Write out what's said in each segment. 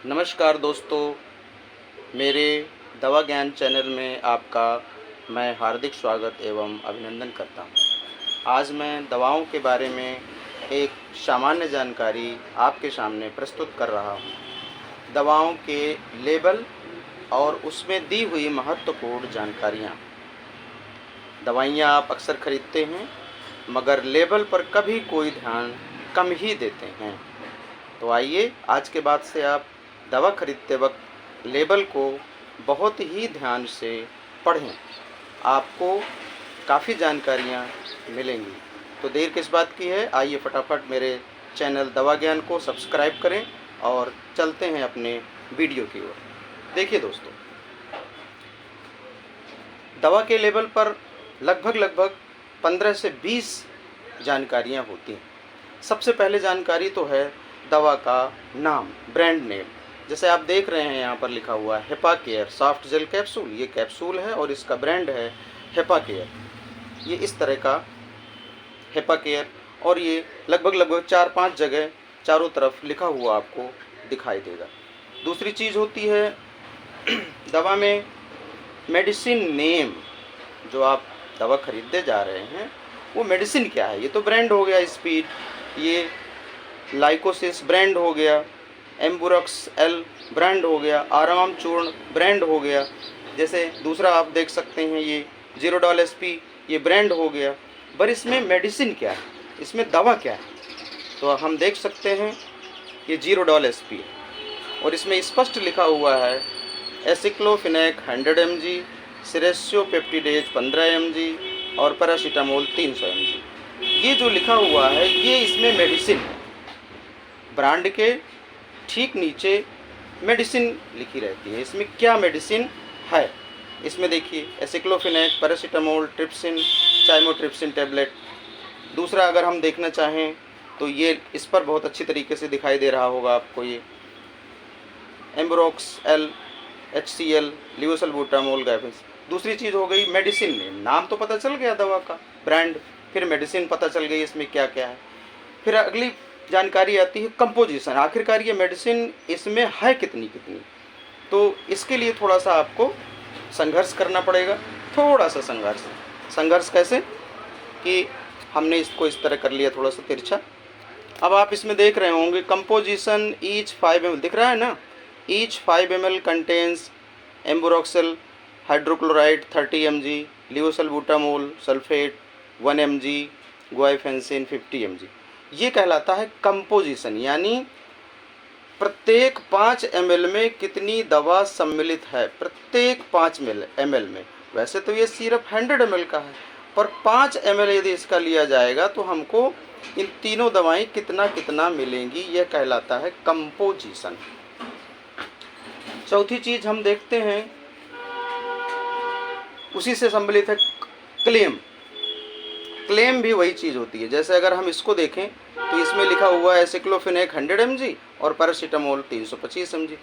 नमस्कार दोस्तों, मेरे दवा ज्ञान चैनल में आपका मैं हार्दिक स्वागत एवं अभिनंदन करता हूं। आज मैं दवाओं के बारे में एक सामान्य जानकारी आपके सामने प्रस्तुत कर रहा हूं। दवाओं के लेबल और उसमें दी हुई महत्वपूर्ण जानकारियां। दवाइयां आप अक्सर खरीदते हैं मगर लेबल पर कभी कोई ध्यान कम ही देते हैं। तो आइए आज के बाद से आप दवा खरीदते वक्त लेबल को बहुत ही ध्यान से पढ़ें। आपको काफ़ी जानकारियाँ मिलेंगी। तो देर किस बात की है, आइए फटाफट मेरे चैनल दवा ज्ञान को सब्सक्राइब करें और चलते हैं अपने वीडियो की ओर। देखिए दोस्तों, दवा के लेबल पर लगभग 15 से 20 जानकारियाँ होती हैं। सबसे पहले जानकारी तो है दवा का नाम, ब्रांड नेम। जैसे आप देख रहे हैं यहाँ पर लिखा हुआ है हेपाकेयर सॉफ्ट जेल कैप्सूल। ये कैप्सूल है और इसका ब्रांड है हेपाकेयर। ये इस तरह का हेपाकेयर, और ये लगभग 4-5 जगह चारों तरफ लिखा हुआ आपको दिखाई देगा। दूसरी चीज़ होती है दवा में मेडिसिन नेम। जो आप दवा खरीदने जा रहे हैं वो मेडिसिन क्या है, ये तो ब्रांड हो गया स्पीड, ये लाइकोसिस ब्रांड हो गया, एम्बुरॉक्स एल ब्रांड हो गया, आराम चूर्ण ब्रांड हो गया। जैसे दूसरा आप देख सकते हैं ये जीरोडॉल एसपी, ये ब्रांड हो गया। पर इसमें मेडिसिन क्या है, इसमें दवा क्या है, तो हम देख सकते हैं ये जीरोडॉल एसपी और इसमें स्पष्ट लिखा हुआ है एसिक्लोफिनेक 100 mg, सिरेसियोपेप्टिडेज 15 mg और पैरासीटामोल 300 mg। ये जो लिखा हुआ है ये इसमें मेडिसिन है। ब्रांड के ठीक नीचे मेडिसिन लिखी रहती है। इसमें क्या मेडिसिन है, इसमें देखिए एसिक्लोफिनेक, पैरासीटामोल, ट्रिप्सिन, चाइमोट्रिप्सिन टैबलेट। दूसरा अगर हम देखना चाहें तो ये इस पर बहुत अच्छी तरीके से दिखाई दे रहा होगा आपको, ये एम्ब्रोक्स एल, HCl, लिवोसल्बूटामोल, गैफिस। दूसरी चीज़ हो गई मेडिसिन नेम। नाम तो पता चल गया दवा का, ब्रांड, फिर मेडिसिन पता चल गई इसमें क्या क्या है। फिर अगली जानकारी आती है कंपोजिशन। आखिरकार ये मेडिसिन इसमें है कितनी। तो इसके लिए थोड़ा सा आपको संघर्ष करना पड़ेगा, थोड़ा सा संघर्ष कैसे कि हमने इसको इस तरह कर लिया थोड़ा सा तिरछा। अब आप इसमें देख रहे होंगे कंपोजिशन ईच 5 ml दिख रहा है ना। Each 5 ml contains ambroxol hydrochloride 30 mg, levosalbutamol sulphate 1 mg, guaifenesin 50 mg। ये कहलाता है कंपोजिशन, यानी प्रत्येक 5 ml में कितनी दवा सम्मिलित है, प्रत्येक 5 ml में। वैसे तो ये सिर्फ 100 ml का है, पर 5 ml यदि इसका लिया जाएगा तो हमको इन तीनों दवाएं कितना मिलेंगी, यह कहलाता है कंपोजिशन। चौथी चीज हम देखते हैं, उसी से सम्मिलित है क्लेम। क्लेम भी वही चीज़ होती है। जैसे अगर हम इसको देखें तो इसमें लिखा हुआ है एसिक्लोफिनेक 100 mg और paracetamol 325 mg।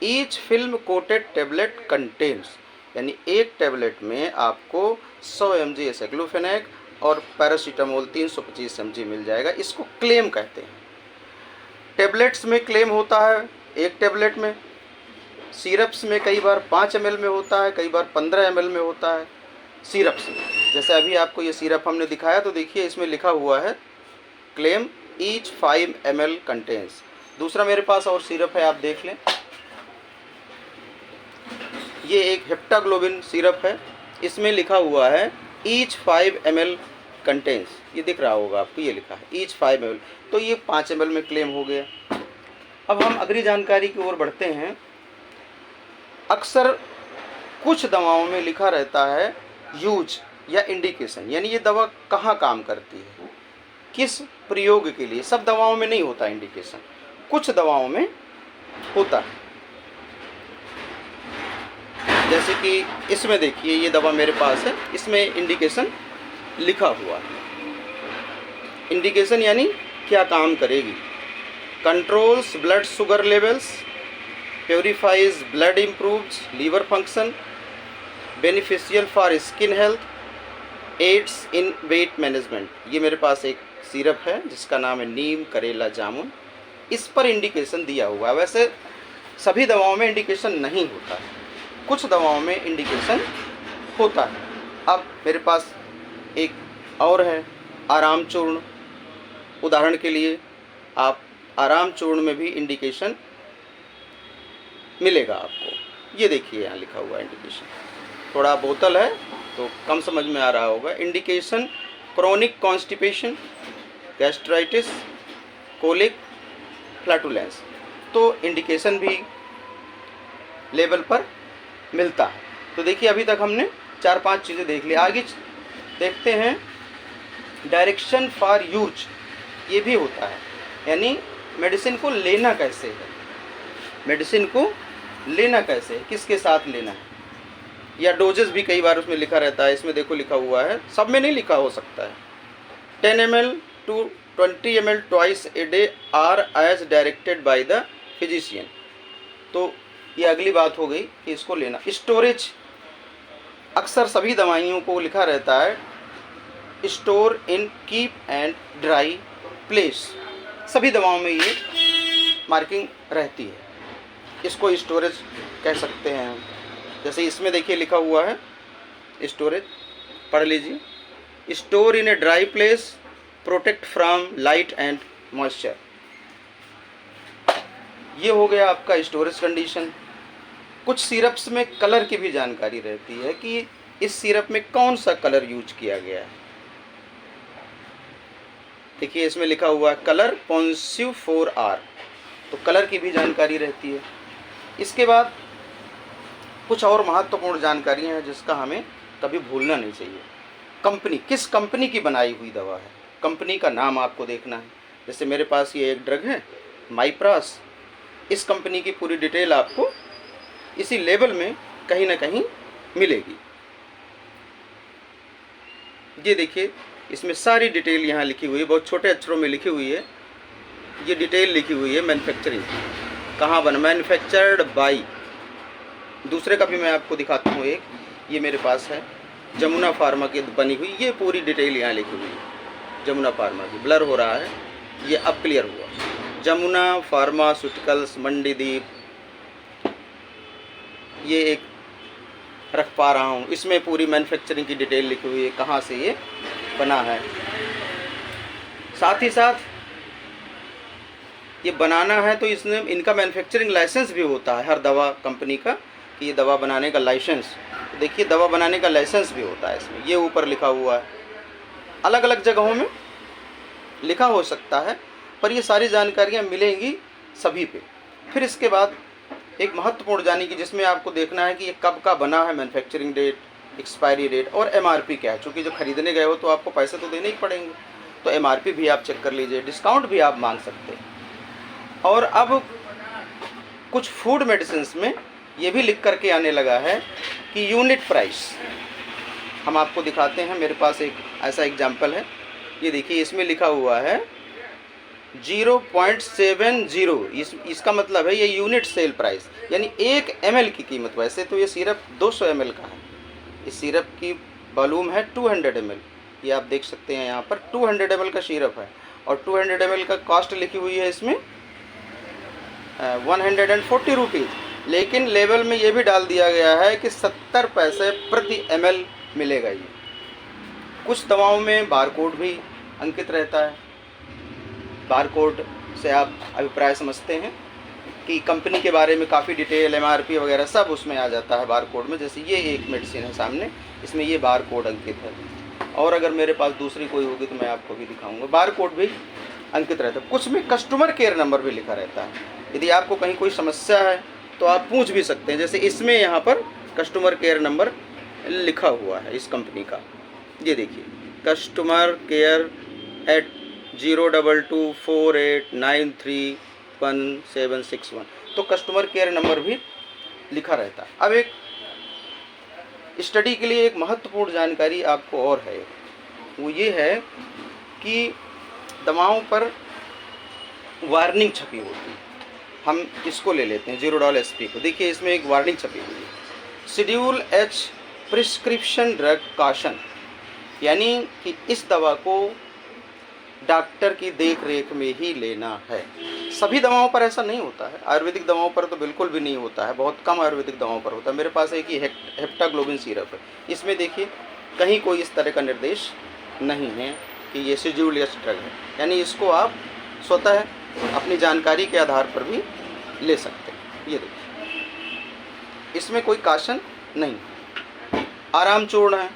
Each film coated tablet contains, यानी एक टेबलेट में आपको 100 mg एसिक्लोफिनेक और पैरासीटामोल 325 mg मिल जाएगा। इसको क्लेम कहते हैं। टेबलेट्स में क्लेम होता है एक टेबलेट में। सिरप्स में कई बार 5 ml में होता है, कई बार 15 ml में होता है सिरप्स में। जैसे अभी आपको ये सिरप हमने दिखाया तो देखिए इसमें लिखा हुआ है क्लेम ईच 5 ml कंटेन्स। दूसरा मेरे पास और सिरप है, आप देख लें। ये एक हेप्टाग्लोबिन सिरप है, इसमें लिखा हुआ है ईच 5 ml कंटेन्स। ये दिख रहा होगा आपको, ये लिखा है ईच 5 ml, तो ये 5 ml में क्लेम हो गया। अब हम अगली जानकारी की ओर बढ़ते हैं। अक्सर कुछ दवाओं में लिखा रहता है यूज या इंडिकेशन, यानी ये दवा कहाँ काम करती है, किस प्रयोग के लिए। सब दवाओं में नहीं होता इंडिकेशन, कुछ दवाओं में होता है। जैसे कि इसमें देखिए ये दवा मेरे पास है, इसमें इंडिकेशन लिखा हुआ है। इंडिकेशन यानी क्या काम करेगी। Controls blood sugar levels, purifies blood, improves liver function, beneficial for skin health, aids in weight management. ये मेरे पास एक सिरप है जिसका नाम है नीम करेला जामुन। इस पर इंडिकेशन दिया हुआ है। वैसे सभी दवाओं में इंडिकेशन नहीं होता है, कुछ दवाओं में इंडिकेशन होता है। अब मेरे पास एक और है आराम चूर्ण। उदाहरण के लिए आप आराम चूर्ण में भी इंडिकेशन मिलेगा आपको। ये देखिए यहाँ लिखा हुआ है इंडिकेशन, थोड़ा बोतल है तो कम समझ में आ रहा होगा। Indication chronic constipation, gastritis, colic, flatulence. तो इंडिकेशन भी लेवल पर मिलता है। तो देखिए अभी तक हमने 4-5 चीज़ें देख ली। आगे देखते हैं डायरेक्शन फॉर यूज। ये भी होता है, यानी मेडिसिन को लेना कैसे है, मेडिसिन को लेना कैसे है, किसके साथ लेना है, या डोजेस भी कई बार उसमें लिखा रहता है। इसमें देखो लिखा हुआ है, सब में नहीं लिखा हो सकता है। 10 ml to 20 ml twice a day are as directed by the physician। तो ये अगली बात हो गई कि इसको लेना। स्टोरेज, अक्सर सभी दवाइयों को लिखा रहता है store in keep and dry place. सभी दवाओं में ये मार्किंग रहती है, इसको स्टोरेज कह सकते हैं। जैसे इसमें देखिए लिखा हुआ है स्टोरेज, पढ़ लीजिए। Store in a dry place, protect from light and moisture. ये हो गया आपका स्टोरेज कंडीशन। कुछ सिरप्स में कलर की भी जानकारी रहती है कि इस सिरप में कौन सा कलर यूज किया गया है। देखिए इसमें लिखा हुआ है कलर पॉन्सिव 4R, तो कलर की भी जानकारी रहती है। इसके बाद कुछ और महत्वपूर्ण जानकारियाँ हैं जिसका हमें कभी भूलना नहीं चाहिए। कंपनी, किस कंपनी की बनाई हुई दवा है, कंपनी का नाम आपको देखना है। जैसे मेरे पास ये एक ड्रग है माइप्रास, इस कंपनी की पूरी डिटेल आपको इसी लेबल में कहीं ना कहीं मिलेगी। ये देखिए इसमें सारी डिटेल यहाँ लिखी हुई है, बहुत छोटे अक्षरों में लिखी हुई है। ये डिटेल लिखी हुई है मैन्युफैक्चरिंग, कहाँ बना, मैन्युफैक्चर्ड बाई। दूसरे का भी मैं आपको दिखाता हूँ एक, ये मेरे पास है जमुना फार्मा की बनी हुई, ये पूरी डिटेल यहाँ लिखी हुई है जमुना फार्मा की। ब्लर हो रहा है, ये अब क्लियर हुआ। जमुना फार्मास्यूटिकल्स मंडीदीप, ये एक रख पा रहा हूँ, इसमें पूरी मैन्युफैक्चरिंग की डिटेल लिखी हुई है, कहाँ से ये बना है। साथ ही साथ ये बनाना है तो इसमें इनका मैन्युफैक्चरिंग लाइसेंस भी होता है हर दवा कंपनी का, कि ये दवा बनाने का लाइसेंस। तो देखिए दवा बनाने का लाइसेंस भी होता है इसमें, ये ऊपर लिखा हुआ है। अलग अलग जगहों में लिखा हो सकता है, पर ये सारी जानकारियाँ मिलेंगी सभी पे। फिर इसके बाद एक महत्वपूर्ण जानी कि जिसमें आपको देखना है कि ये कब का बना है, मैन्युफैक्चरिंग डेट, एक्सपायरी डेट और MRP क्या है। चूँकि जो खरीदने गए हो तो आपको पैसे तो देने ही पड़ेंगे, तो MRP भी आप चेक कर लीजिए, डिस्काउंट भी आप मांग सकते हैं। और अब कुछ फूड मेडिसिन में ये भी लिख करके आने लगा है कि यूनिट प्राइस। हम आपको दिखाते हैं, मेरे पास एक ऐसा एग्जाम्पल है, ये देखिए इसमें लिखा हुआ है 0.70। इसका मतलब है ये यूनिट सेल प्राइस, यानी 1 ml की कीमत। वैसे तो ये सिरप 200 ml का है, इस सिरप की वॉल्यूम है 200 ml, ये आप देख सकते हैं यहाँ पर 200 ml का सिरप है, और 200 ml का कॉस्ट लिखी हुई है इसमें 140 रुपीज़। लेकिन लेवल में ये भी डाल दिया गया है कि 70 पैसे प्रति ml मिलेगा। ये कुछ दवाओं में बारकोड भी अंकित रहता है। बारकोड से आप अभिप्राय समझते हैं कि कंपनी के बारे में काफ़ी डिटेल, MRP वगैरह सब उसमें आ जाता है बारकोड में। जैसे ये एक मेडिसिन है सामने, इसमें ये बारकोड अंकित है, और अगर मेरे पास दूसरी कोई होगी तो मैं आपको भी दिखाऊंगा, बारकोड भी अंकित रहता है। कुछ में कस्टमर केयर नंबर भी लिखा रहता है, यदि आपको कहीं कोई समस्या है तो आप पूछ भी सकते हैं। जैसे इसमें यहाँ पर कस्टमर केयर नंबर लिखा हुआ है इस कंपनी का, ये देखिए कस्टमर केयर @ 02248931761। तो कस्टमर केयर नंबर भी लिखा रहता है। अब एक स्टडी के लिए एक महत्वपूर्ण जानकारी आपको और है, वो ये है कि दवाओं पर वार्निंग छपी होती है। हम इसको ले लेते हैं ज़ीरोडॉल SP को। देखिए इसमें एक वार्निंग छपी हुई है, schedule H prescription drug caution, यानी कि इस दवा को डॉक्टर की देख रेख में ही लेना है। सभी दवाओं पर ऐसा नहीं होता है, आयुर्वेदिक दवाओं पर तो बिल्कुल भी नहीं होता है, बहुत कम आयुर्वेदिक दवाओं पर होता है। मेरे पास एक ही हेप्टाग्लोबिन सिरप है, इसमें देखिए कहीं कोई इस तरह का निर्देश नहीं है कि ये शेड्यूल्ड ड्रग है, यानी इसको आप स्वतः अपनी जानकारी के आधार पर भी ले सकते हैं। ये देखिए इसमें कोई काशन नहीं। आराम चूर्ण है,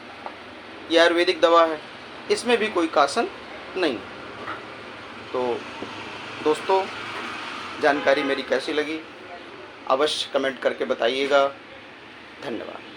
ये आयुर्वेदिक दवा है, इसमें भी कोई कासन नहीं। तो दोस्तों, जानकारी मेरी कैसी लगी अवश्य कमेंट करके बताइएगा। धन्यवाद।